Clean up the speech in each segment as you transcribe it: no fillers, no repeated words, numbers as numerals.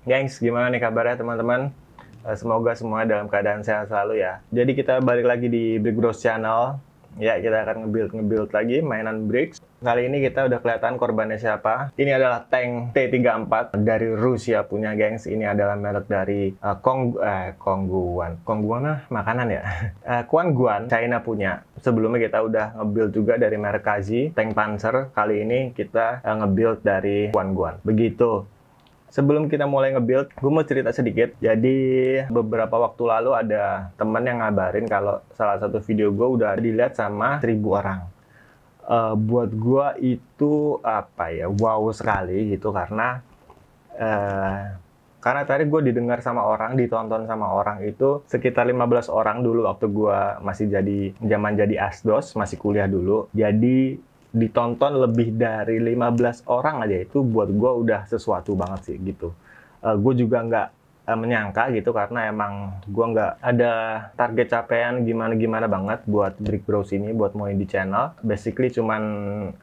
Gengs, gimana nih kabarnya teman-teman? Semoga semua dalam keadaan sehat selalu ya. Jadi kita balik lagi di Brick Bros Channel. Ya, kita akan nge-build lagi mainan bricks. Kali ini kita udah kelihatan korbannya siapa. Ini adalah tank T-34 dari Rusia punya, gengs. Ini adalah merek dari Kongguan. Kongguan mah makanan ya. Guan, China punya. Sebelumnya kita udah nge-build juga dari merek Kazi, tank Panzer. Kali ini kita nge-build dari Guan. Begitu. Sebelum kita mulai nge-build, gue mau cerita sedikit. Jadi, beberapa waktu lalu ada temen yang ngabarin kalau salah satu video gue udah dilihat sama 1.000 orang. Buat gue itu wow sekali gitu karena tadi gue didengar sama orang, ditonton sama orang itu sekitar 15 orang dulu waktu gue masih zaman jadi asdos, masih kuliah dulu. Jadi ditonton lebih dari 15 orang aja, itu buat gue udah sesuatu banget sih gitu. Gue juga nggak menyangka gitu, karena emang gue nggak ada target capaian gimana banget buat Brick Bros ini, buat main di channel. Basically cuman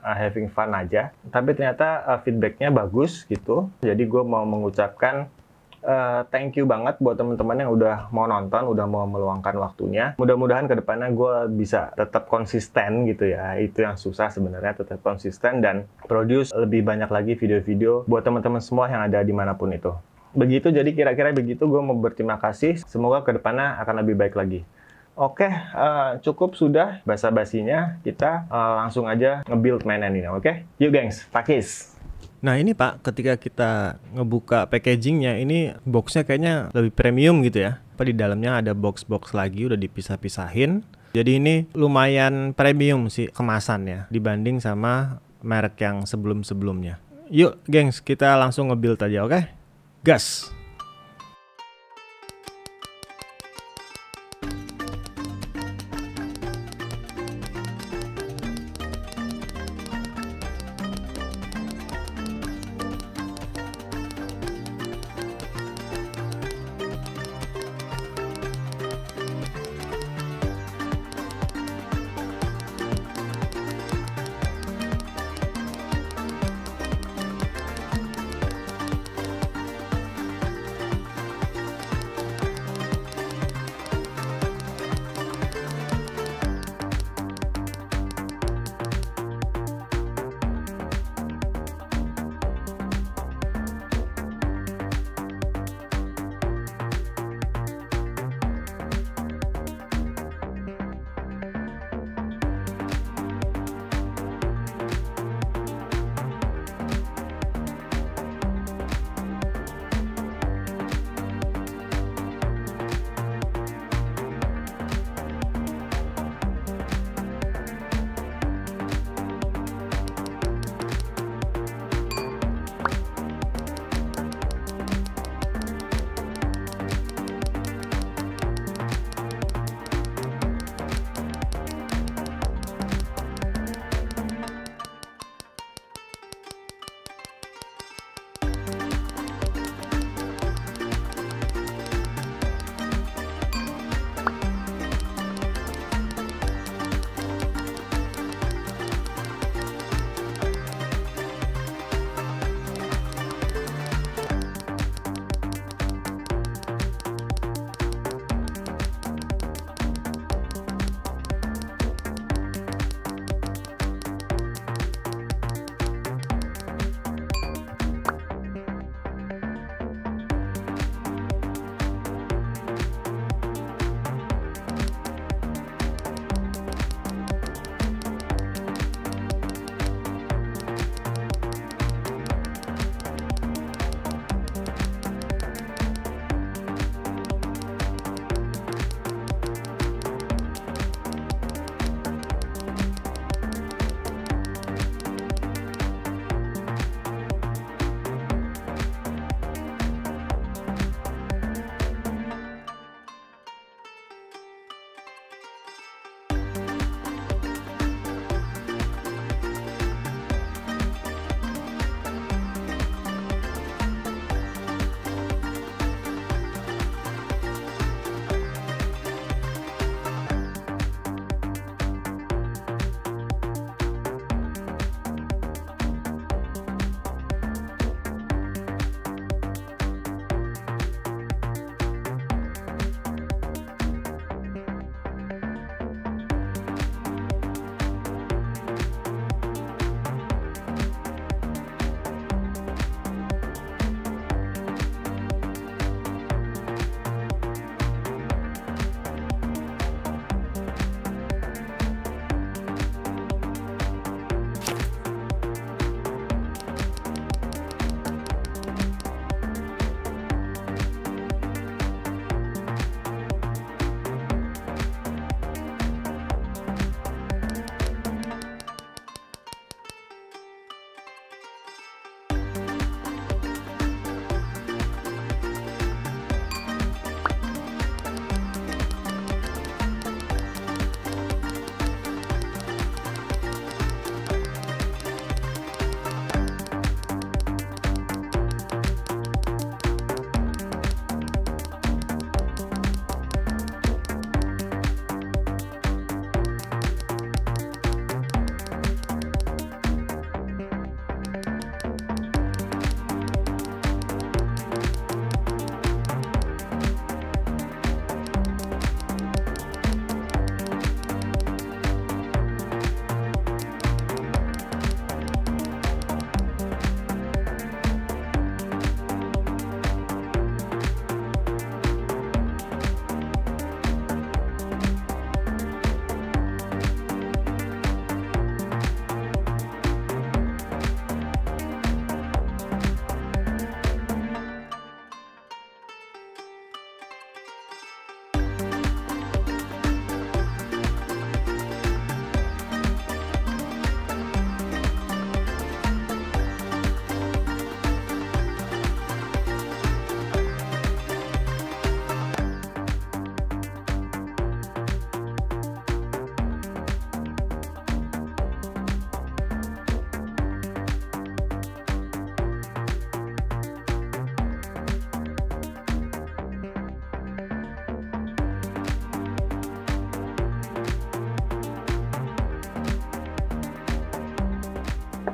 having fun aja. Tapi ternyata feedbacknya bagus gitu. Jadi gue mau mengucapkan thank you banget buat teman-teman yang udah mau nonton, udah mau meluangkan waktunya. Mudah-mudahan kedepannya gue bisa tetap konsisten gitu ya. Itu yang susah sebenarnya, tetap konsisten dan produce lebih banyak lagi video-video buat teman-teman semua yang ada dimanapun itu. Begitu, jadi kira-kira begitu gue mau berterima kasih. Semoga kedepannya akan lebih baik lagi. Oke, cukup sudah basa-basinya. Kita langsung aja nge-build mainan ini, oke? Yuk gengs, pakis! Nah ini Pak, ketika kita ngebuka packagingnya, ini boxnya kayaknya lebih premium gitu ya. Di dalamnya ada box-box lagi, udah dipisah-pisahin. Jadi ini lumayan premium sih kemasannya dibanding sama merek yang sebelum-sebelumnya. Yuk gengs, kita langsung nge-build aja, oke? Gas!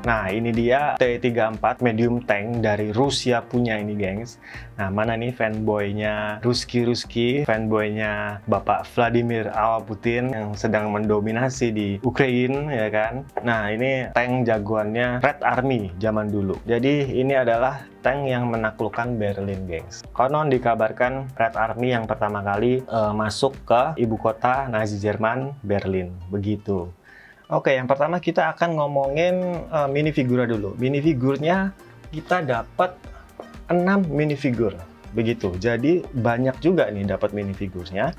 Nah, ini dia T-34 medium tank dari Rusia punya ini, gengs. Nah, mana nih fanboynya Ruski, fanboynya Bapak Vladimir Putin yang sedang mendominasi di Ukraina, ya kan? Nah, ini tank jagoannya Red Army zaman dulu. Jadi, ini adalah tank yang menaklukkan Berlin, gengs. Konon dikabarkan Red Army yang pertama kali masuk ke ibu kota Nazi Jerman, Berlin. Begitu. Oke, yang pertama kita akan ngomongin minifigura dulu. Minifigurnya kita dapat 6 minifigur, begitu. Jadi banyak juga nih dapat minifigurnya.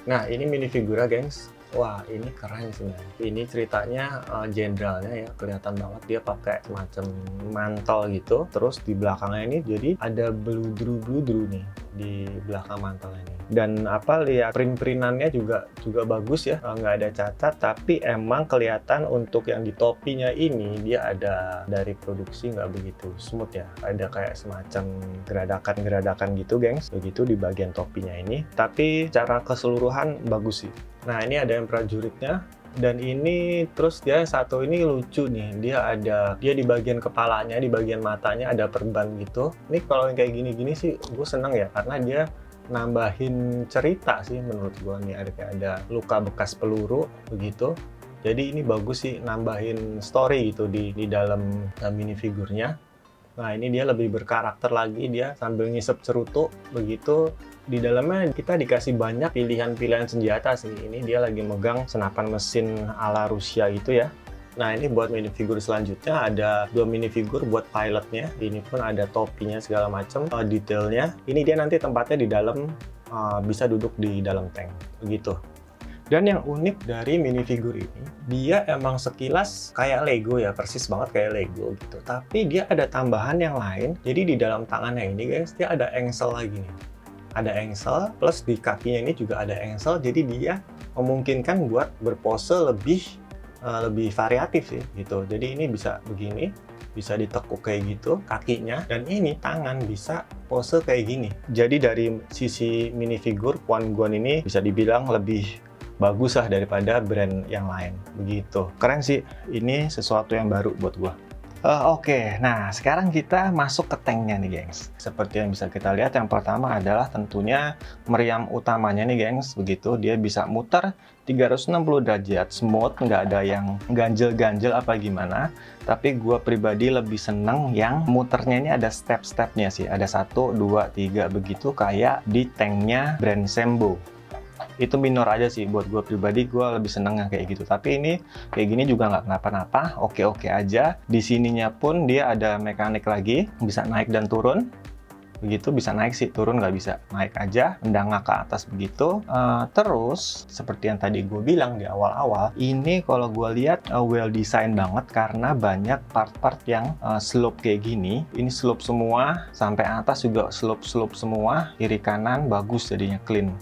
Nah, ini minifigura, gengs. Wah, ini keren sih, man. Ini ceritanya jenderalnya ya, kelihatan banget dia pakai semacam mantel gitu. Terus di belakangnya ini jadi ada bludru-bludru nih di belakang mantelnya ini. Dan lihat print-printannya juga bagus ya, nggak ada cacat. Tapi emang kelihatan untuk yang di topinya ini dia ada dari produksi nggak begitu smooth ya. Ada kayak semacam geradakan-geradakan gitu, gengs. Begitu di bagian topinya ini. Tapi secara keseluruhan bagus sih. Nah, ini ada yang prajuritnya, dan ini terus dia satu ini lucu nih, dia di bagian kepalanya, di bagian matanya ada perban gitu. Ini kalau yang kayak gini-gini sih gue seneng ya, karena dia nambahin cerita sih menurut gue nih. Ada luka bekas peluru begitu. Jadi ini bagus sih, nambahin story gitu di dalam minifigurnya. Nah, ini dia lebih berkarakter lagi, dia sambil ngisep cerutu begitu. Di dalamnya kita dikasih banyak pilihan-pilihan senjata sih. Ini dia lagi megang senapan mesin ala Rusia gitu ya. Nah, ini buat minifigur selanjutnya ada 2 minifigur buat pilotnya. Ini pun ada topinya segala macam, detailnya. Ini dia nanti tempatnya di dalam, bisa duduk di dalam tank begitu. Dan yang unik dari minifigur ini, dia emang sekilas kayak Lego ya, persis banget kayak Lego gitu. Tapi dia ada tambahan yang lain. Jadi di dalam tangannya ini, guys, dia ada engsel lagi nih. Ada engsel, plus di kakinya ini juga ada engsel. Jadi dia memungkinkan buat berpose lebih variatif sih gitu. Jadi ini bisa begini, bisa ditekuk kayak gitu kakinya, dan ini tangan bisa pose kayak gini. Jadi dari sisi minifigur Kwangguan ini bisa dibilang lebih bagus lah daripada brand yang lain begitu. Keren sih, ini sesuatu yang baru buat gua. Oke, nah sekarang kita masuk ke tanknya nih, gengs. Seperti yang bisa kita lihat, yang pertama adalah tentunya meriam utamanya nih, gengs. Begitu, dia bisa muter 360 derajat, smooth, nggak ada yang ganjel-ganjel apa gimana. Tapi gue pribadi lebih seneng yang muternya ini ada step-stepnya sih. Ada 1, 2, 3 begitu, kayak di tanknya brand Sembo. Itu minor aja sih, buat gue pribadi gue lebih seneng yang kayak gitu. Tapi ini kayak gini juga nggak kenapa-napa, oke-oke aja. Di sininya pun dia ada mekanik lagi, bisa naik dan turun begitu. Bisa naik sih, turun nggak bisa, naik aja, mendangak ke atas begitu. Terus seperti yang tadi gue bilang di awal-awal, ini kalau gue lihat well design banget, karena banyak part-part yang slope kayak gini. Ini slope semua, sampai atas juga slope semua, kiri kanan bagus, jadinya clean.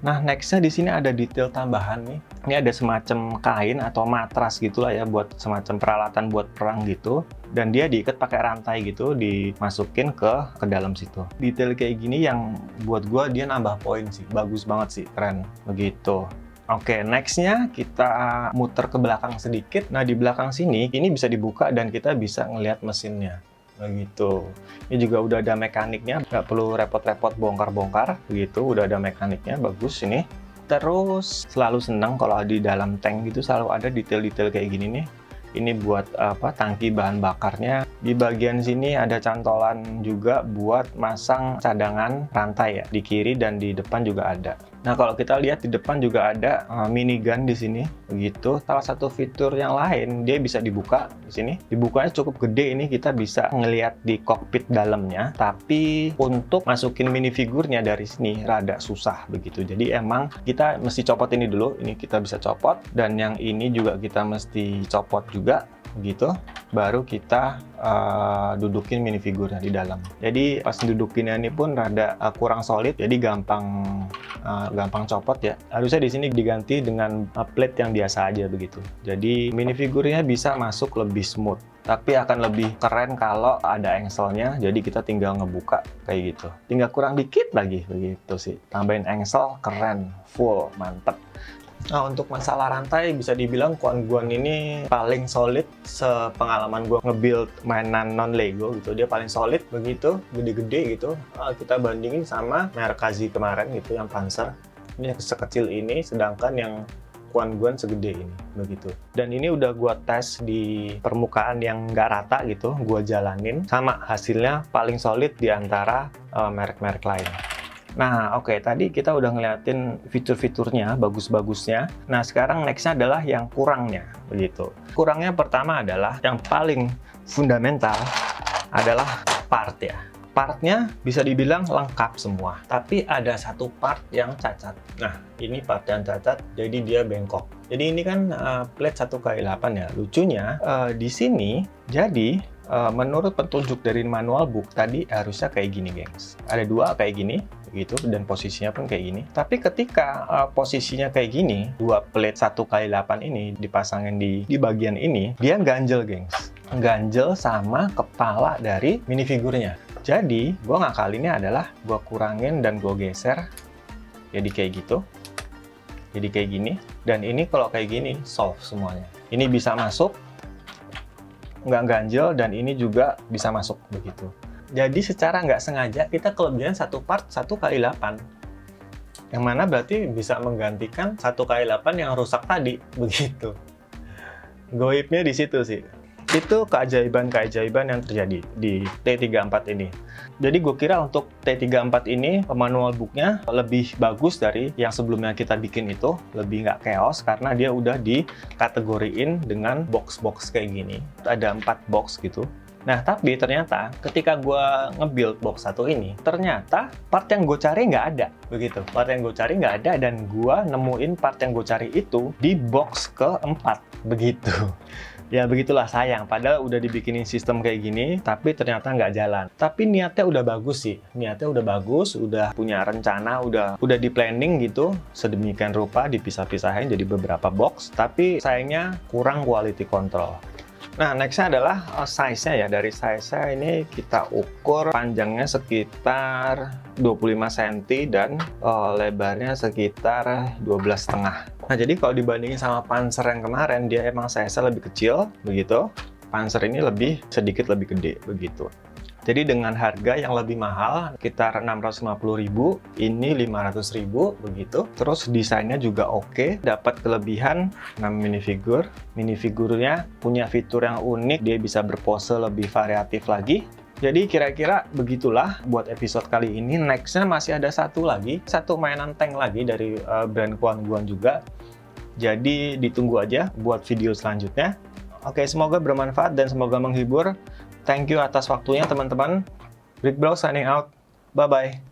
Nah, nextnya di sini ada detail tambahan nih. Ini ada semacam kain atau matras gitulah ya, buat semacam peralatan buat perang gitu. Dan dia diikat pakai rantai gitu, dimasukin ke dalam situ. Detail kayak gini yang buat gua dia nambah poin sih, bagus banget sih, keren begitu. Oke, nextnya kita muter ke belakang sedikit. Nah, di belakang sini ini bisa dibuka dan kita bisa ngelihat mesinnya. Begitu. Ini juga udah ada mekaniknya, nggak perlu repot-repot bongkar-bongkar begitu, udah ada mekaniknya, bagus ini. Terus selalu senang kalau di dalam tank gitu selalu ada detail-detail kayak gini nih. Ini buat tangki bahan bakarnya. Di bagian sini ada cantolan juga buat masang cadangan rantai ya. Di kiri dan di depan juga ada. Nah, kalau kita lihat di depan juga ada minigun di sini, begitu. Salah satu fitur yang lain, dia bisa dibuka di sini. Dibukanya cukup gede, ini kita bisa ngelihat di kokpit dalamnya. Tapi untuk masukin minifigurnya dari sini rada susah begitu. Jadi emang kita mesti copot ini dulu. Ini kita bisa copot, dan yang ini juga kita mesti copot juga. Gitu, baru kita dudukin minifigurnya di dalam. Jadi pas dudukinnya ini pun rada kurang solid, jadi gampang copot ya. Harusnya di sini diganti dengan plate yang biasa aja begitu. Jadi minifigurnya bisa masuk lebih smooth, tapi akan lebih keren kalau ada engselnya. Jadi kita tinggal ngebuka kayak gitu. Tinggal kurang dikit lagi begitu sih. Tambahin engsel, keren, full, mantep. Nah, untuk masalah rantai bisa dibilang Kuangguan ini paling solid sepengalaman gue nge-build mainan non-Lego gitu. Dia paling solid begitu, gede-gede gitu. Kita bandingin sama merek Kazi kemarin gitu yang Panzer. Ini sekecil ini, sedangkan yang Kuangguan segede ini begitu. Dan ini udah gue tes di permukaan yang nggak rata gitu, gue jalanin. Sama hasilnya paling solid di antara merek-merek lain. Nah, oke, tadi kita udah ngeliatin fitur-fiturnya, bagus-bagusnya. Nah, sekarang nextnya adalah yang kurangnya, begitu. Kurangnya pertama adalah, yang paling fundamental adalah part ya. Partnya bisa dibilang lengkap semua, tapi ada satu part yang cacat. Nah, ini part yang cacat, jadi dia bengkok. Jadi ini kan plate 1x8 ya. Lucunya, di sini, jadi menurut petunjuk dari manual book tadi harusnya kayak gini, gengs. Ada dua kayak gini, gitu, dan posisinya pun kayak gini. Tapi ketika posisinya kayak gini, dua plate 1x8 ini dipasangin di bagian ini, dia ganjel, gengs. Ganjel sama kepala dari minifigurnya. Jadi, gue ngakalinnya adalah gue kurangin dan gue geser. Jadi kayak gitu. Jadi kayak gini. Dan ini kalau kayak gini, soft semuanya. Ini bisa masuk, nggak ganjel, dan ini juga bisa masuk begitu. Jadi secara nggak sengaja kita kelebihan satu part 1x8, yang mana berarti bisa menggantikan 1x8 yang rusak tadi begitu. Goibnya di situ sih. Itu keajaiban-keajaiban yang terjadi di T34 ini. Jadi gue kira untuk T34 ini manual booknya lebih bagus dari yang sebelumnya kita bikin itu, lebih nggak chaos karena dia udah dikategoriin dengan box-box kayak gini. Ada 4 box gitu. Nah, tapi ternyata ketika gue nge-build box satu ini, ternyata part yang gue cari nggak ada, begitu. Part yang gue cari nggak ada, dan gue nemuin part yang gue cari itu di box keempat, begitu. Ya begitulah, sayang, padahal udah dibikinin sistem kayak gini, tapi ternyata nggak jalan. Tapi niatnya udah bagus sih, niatnya udah bagus, udah punya rencana, udah di planning gitu, sedemikian rupa dipisah-pisahin jadi beberapa box, tapi sayangnya kurang quality control. Nah, nextnya adalah size-nya ya. Dari size-nya ini kita ukur panjangnya sekitar 25 cm dan lebarnya sekitar 12,5. Nah, jadi kalau dibandingin sama Panzer yang kemarin, dia emang size-nya lebih kecil, begitu. Panzer ini sedikit lebih gede, begitu. Jadi dengan harga yang lebih mahal, sekitar 650.000, ini 500.000, begitu. Terus desainnya juga oke, dapat kelebihan 6 minifigur. Minifigurnya punya fitur yang unik, dia bisa berpose lebih variatif lagi. Jadi kira-kira begitulah buat episode kali ini. Nextnya masih ada satu mainan tank lagi dari brand Kuangguan juga. Jadi ditunggu aja buat video selanjutnya. Oke, semoga bermanfaat dan semoga menghibur. Thank you atas waktunya teman-teman. Brickbro signing out. Bye-bye.